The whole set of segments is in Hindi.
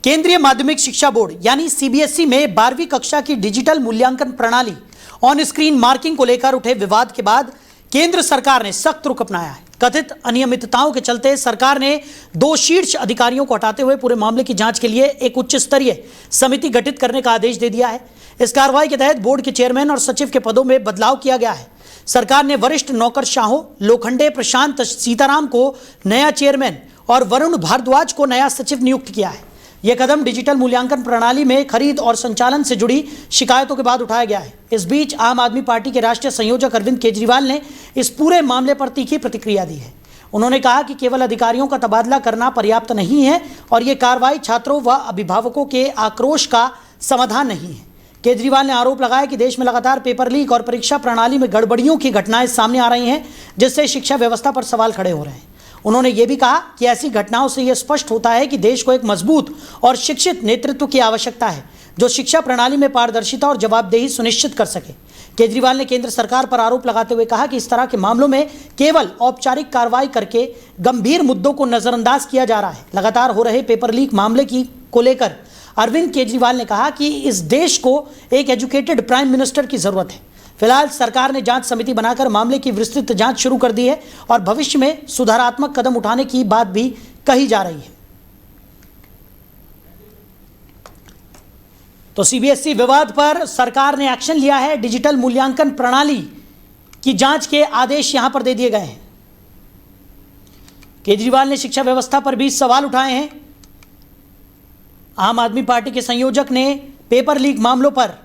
केंद्रीय माध्यमिक शिक्षा बोर्ड यानी सीबीएसई में 12वीं कक्षा की डिजिटल मूल्यांकन प्रणाली ऑन स्क्रीन मार्किंग को लेकर उठे विवाद के बाद केंद्र सरकार ने सख्त रुख अपनाया है। कथित अनियमितताओं के चलते सरकार ने 2 शीर्ष अधिकारियों को हटाते हुए पूरे मामले की जांच के लिए एक उच्च स्तरीय समिति गठित करने का आदेश दे दिया है। इस कार्रवाई के तहत बोर्ड के चेयरमैन और सचिव के पदों में बदलाव किया गया है। सरकार ने वरिष्ठ नौकरशाहों लोखंडे प्रशांत सीताराम को नया चेयरमैन और वरुण भारद्वाज को नया सचिव नियुक्त किया है। यह कदम डिजिटल मूल्यांकन प्रणाली में खरीद और संचालन से जुड़ी शिकायतों के बाद उठाया गया है। इस बीच आम आदमी पार्टी के राष्ट्रीय संयोजक अरविंद केजरीवाल ने इस पूरे मामले पर तीखी प्रतिक्रिया दी है। उन्होंने कहा कि केवल अधिकारियों का तबादला करना पर्याप्त नहीं है और ये कार्रवाई छात्रों व अभिभावकों के आक्रोश का समाधान नहीं है। केजरीवाल ने आरोप लगाया कि देश में लगातार पेपर लीक और परीक्षा प्रणाली में गड़बड़ियों की घटनाएं सामने आ रही हैं, जिससे शिक्षा व्यवस्था पर सवाल खड़े हो रहे हैं। उन्होंने ये भी कहा कि ऐसी घटनाओं से यह स्पष्ट होता है कि देश को एक मजबूत और शिक्षित नेतृत्व की आवश्यकता है, जो शिक्षा प्रणाली में पारदर्शिता और जवाबदेही सुनिश्चित कर सके। केजरीवाल ने केंद्र सरकार पर आरोप लगाते हुए कहा कि इस तरह के मामलों में केवल औपचारिक कार्रवाई करके गंभीर मुद्दों को नजरअंदाज किया जा रहा है। लगातार हो रहे पेपर लीक मामले को लेकर अरविंद केजरीवाल ने कहा कि इस देश को एक एजुकेटेड प्राइम मिनिस्टर की जरूरत है। फिलहाल सरकार ने जांच समिति बनाकर मामले की विस्तृत जांच शुरू कर दी है और भविष्य में सुधारात्मक कदम उठाने की बात भी कही जा रही है। तो सीबीएसई विवाद पर सरकार ने एक्शन लिया है। डिजिटल मूल्यांकन प्रणाली की जांच के आदेश यहां पर दे दिए गए हैं। केजरीवाल ने शिक्षा व्यवस्था पर भी सवाल उठाए हैं। आम आदमी पार्टी के संयोजक ने पेपर लीक मामलों पर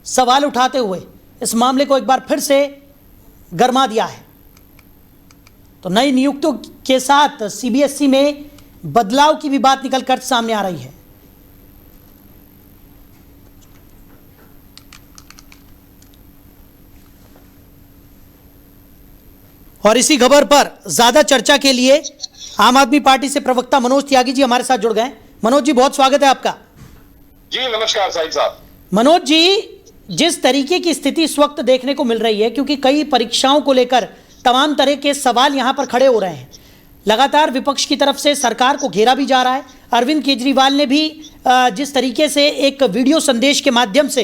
सवाल उठाते हुए इस मामले को एक बार फिर से गरमा दिया है। तो नई नियुक्तियों के साथ सीबीएसई में बदलाव की भी बात निकलकर सामने आ रही है। और इसी खबर पर ज्यादा चर्चा के लिए आम आदमी पार्टी से प्रवक्ता मनोज त्यागी जी हमारे साथ जुड़ गए। मनोज जी, बहुत स्वागत है आपका। जी नमस्कार साहिब साहब। मनोज जी, जिस तरीके की स्थिति इस वक्त देखने को मिल रही है, क्योंकि कई परीक्षाओं को लेकर तमाम तरह के सवाल यहां पर खड़े हो रहे हैं, लगातार विपक्ष की तरफ से सरकार को घेरा भी जा रहा है। अरविंद केजरीवाल ने भी जिस तरीके से एक वीडियो संदेश के माध्यम से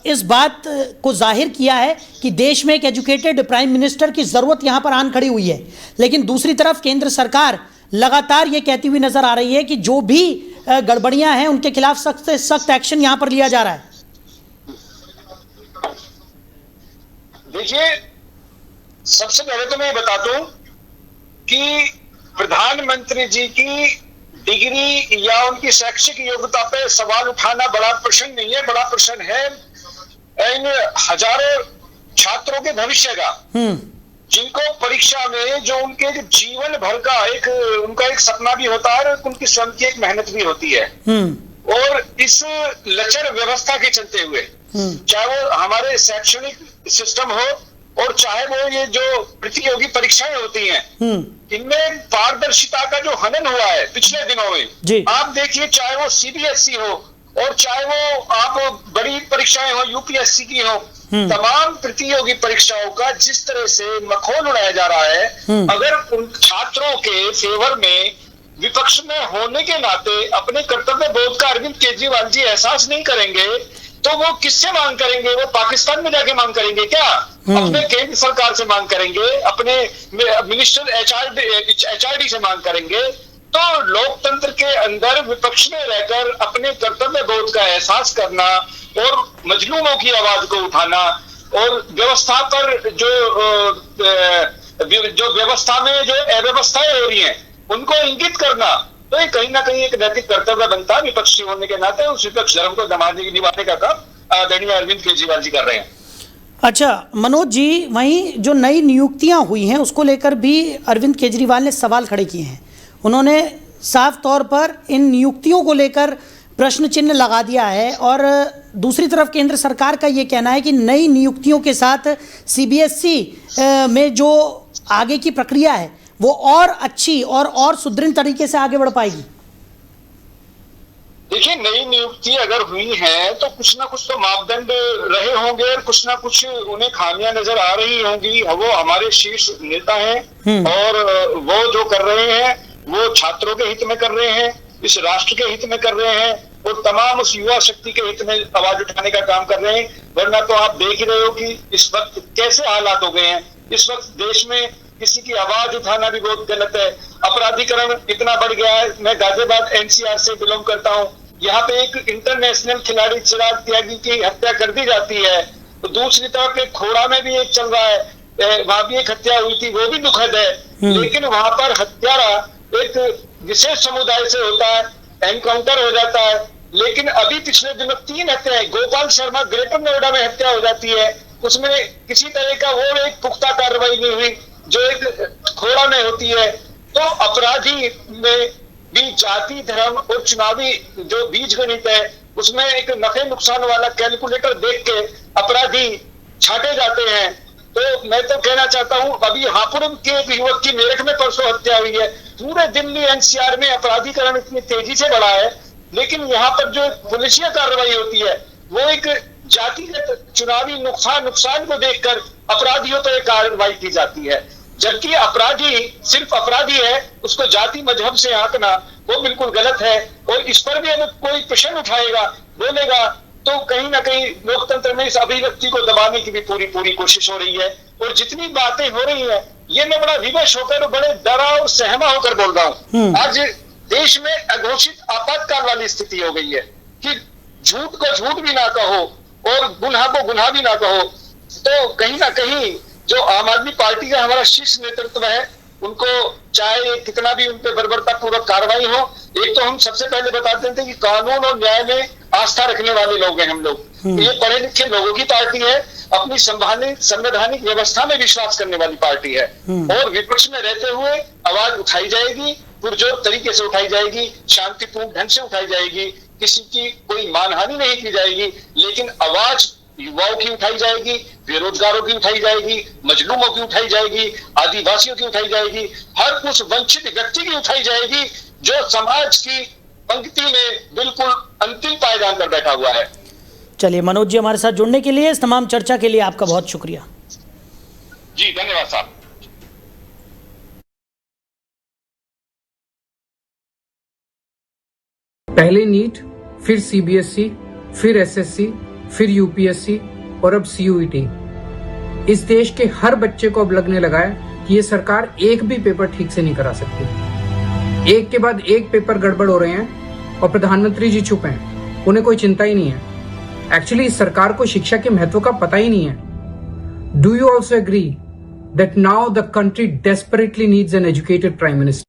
इस बात को जाहिर किया है कि देश में एक एजुकेटेड प्राइम मिनिस्टर की जरूरत यहां पर आन खड़ी हुई है, लेकिन दूसरी तरफ केंद्र सरकार लगातार ये कहती हुई नजर आ रही है कि जो भी गड़बड़ियां हैं उनके खिलाफ सख्त से सख्त एक्शन यहां पर लिया जा रहा है। देखिए, सबसे पहले तो मैं बता दूं कि प्रधानमंत्री जी की डिग्री या उनकी शैक्षिक योग्यता पे सवाल उठाना बड़ा प्रश्न नहीं है। बड़ा प्रश्न है इन हजारों छात्रों के भविष्य का, जिनको परीक्षा में जो उनके जीवन भर का उनका एक सपना भी होता है और उनकी स्वयं की एक मेहनत भी होती है। और इस लचर व्यवस्था के चलते हुए, चाहे वो हमारे शैक्षणिक सिस्टम हो और चाहे वो ये जो प्रतियोगी परीक्षाएं होती हैं, इनमें पारदर्शिता का जो हनन हुआ है पिछले दिनों में, आप देखिए, चाहे वो सीबीएसई हो और चाहे वो आप बड़ी परीक्षाएं हो यूपीएससी की हो, तमाम प्रतियोगी परीक्षाओं का जिस तरह से मखौल उड़ाया जा रहा है, अगर उन छात्रों के फेवर में विपक्ष में होने के नाते अपने कर्तव्य बोध का अरविंद केजरीवाल जी एहसास नहीं करेंगे, तो वो किससे मांग करेंगे? वो पाकिस्तान में जाके मांग करेंगे क्या? अपने केंद्र सरकार से मांग करेंगे? अपने मिनिस्टर एचआरडी से मांग करेंगे? तो लोकतंत्र के अंदर विपक्ष में रहकर अपने कर्तव्य बोध का एहसास करना और मजलूमों की आवाज को उठाना और व्यवस्था पर जो व्यवस्था में जो अव्यवस्थाएं हो रही हैं उनको इंगित करना, तो ये कहीं ना कहीं एक नैतिक कर्तव्य बनता है विपक्षी होने के नाते। उस विपक्ष धर्म को निभाने का काम आदरणीय अरविंद केजरीवाल जी कर रहे हैं। अच्छा मनोज जी, वहीं जो नई नियुक्तियां हुई हैं उसको लेकर भी अरविंद केजरीवाल ने सवाल खड़े किए हैं। उन्होंने साफ तौर पर इन नियुक्तियों को लेकर प्रश्न चिन्ह लगा दिया है और दूसरी तरफ केंद्र सरकार का ये कहना है कि नई नियुक्तियों के साथ सीबीएसई में जो आगे की प्रक्रिया है वो और अच्छी और सुदृढ़ तरीके से आगे बढ़ पाएगी। देखिए, नई नियुक्ति अगर हुई है तो कुछ ना कुछ तो मापदंड रहे होंगे और कुछ ना कुछ उन्हें खामियां नजर आ रही होंगी। वो हमारे शीर्ष नेता हैं और वो जो कर रहे हैं वो छात्रों के हित में कर रहे हैं। इस राष्ट्र के हित में कर रहे हैं और तमाम उस युवा शक्ति के हित में आवाज उठाने का काम कर रहे हैं। वरना तो आप देख ही रहे हो कि इस वक्त कैसे हालात हो गए हैं। इस वक्त देश में किसी की आवाज उठाना भी बहुत गलत है। अपराधीकरण इतना बढ़ गया है। मैं गाजियाबाद एनसीआर से बिलोंग करता हूँ। यहाँ पे एक इंटरनेशनल खिलाड़ी चिराग त्यागी की हत्या कर दी जाती है, तो दूसरी तरफ एक खोड़ा में भी एक चल रहा है, वहां भी एक हत्या हुई थी, वो भी दुखद है। लेकिन वहां पर हत्यारा एक विशेष समुदाय से होता है, एनकाउंटर हो जाता है। लेकिन अभी पिछले दिनों 3 हत्याएं, गोपाल शर्मा ग्रेटर नोएडा में हत्या हो जाती है, उसमें किसी तरह का वो एक पुख्ता कार्रवाई नहीं हुई जो एक खोड़ा में होती है। तो अपराधी में भी जाति, धर्म और चुनावी जो बीज गणित है उसमें एक नफे नुकसान वाला कैलकुलेटर देख के अपराधी छांटे जाते हैं। तो मैं तो कहना चाहता हूं, अभी हापुड़ के एक युवक की मेरठ में परसों हत्या हुई है। पूरे दिल्ली एनसीआर में अपराधीकरण इतनी तेजी से बढ़ा है, लेकिन यहाँ पर जो पुलिसिया कार्रवाई होती है वो एक जातिगत चुनावी नुकसान को देखकर अपराधियों पर कार्रवाई की जाती है। जबकि अपराधी सिर्फ अपराधी है, उसको जाति मजहब से आंकना वो बिल्कुल गलत है। और इस पर भी अगर कोई प्रश्न उठाएगा, बोलेगा, तो कहीं ना कहीं लोकतंत्र में इस अभिव्यक्ति को दबाने की भी पूरी कोशिश हो रही है। और जितनी बातें हो रही है, ये मैं बड़ा विवश होकर, बड़े डरा और सहमा होकर बोल रहा हूँ। आज देश में अघोषित आपातकाल वाली स्थिति हो गई है कि झूठ को झूठ भी ना कहो और गुनाह को गुनाह भी ना कहो। तो कहीं ना कहीं जो आम आदमी पार्टी का हमारा शीर्ष नेतृत्व है, उनको चाहे कितना भी उन पर बर्बरता पूर्वक कार्रवाई हो, एक तो हम सबसे पहले बताते थे कि कानून और न्याय में आस्था रखने वाले लोग हैं हम लोग। ये पढ़े लिखे लोगों की पार्टी है, अपनी संवैधानिक व्यवस्था में विश्वास करने वाली पार्टी है। और विपक्ष में रहते हुए आवाज उठाई जाएगी, पुरजोर तरीके से उठाई जाएगी, शांतिपूर्ण ढंग से उठाई जाएगी, किसी की कोई मानहानि नहीं की जाएगी। लेकिन आवाज युवाओं की उठाई जाएगी, बेरोजगारों की उठाई जाएगी, मजलूमों की उठाई जाएगी, आदिवासियों की उठाई जाएगी, हर उस वंचित व्यक्ति की उठाई जाएगी जो समाज की पंक्ति में बिल्कुल अंतिम पायदान पर बैठा हुआ है। चलिए मनोज जी, हमारे साथ जुड़ने के लिए, इस तमाम चर्चा के लिए आपका बहुत शुक्रिया। जी धन्यवाद साहब। पहले नीट, फिर सीबीएसई, फिर एसएससी, फिर यूपीएससी और अब सीयूईटी। इस देश के हर बच्चे को अब लगने लगा है कि ये सरकार एक भी पेपर ठीक से नहीं करा सकती। एक के बाद एक पेपर गड़बड़ हो रहे हैं और प्रधानमंत्री जी चुप हैं, उन्हें कोई चिंता ही नहीं है। एक्चुअली इस सरकार को शिक्षा के महत्व का पता ही नहीं है। Do you also agree that now the country desperately needs an educated prime minister?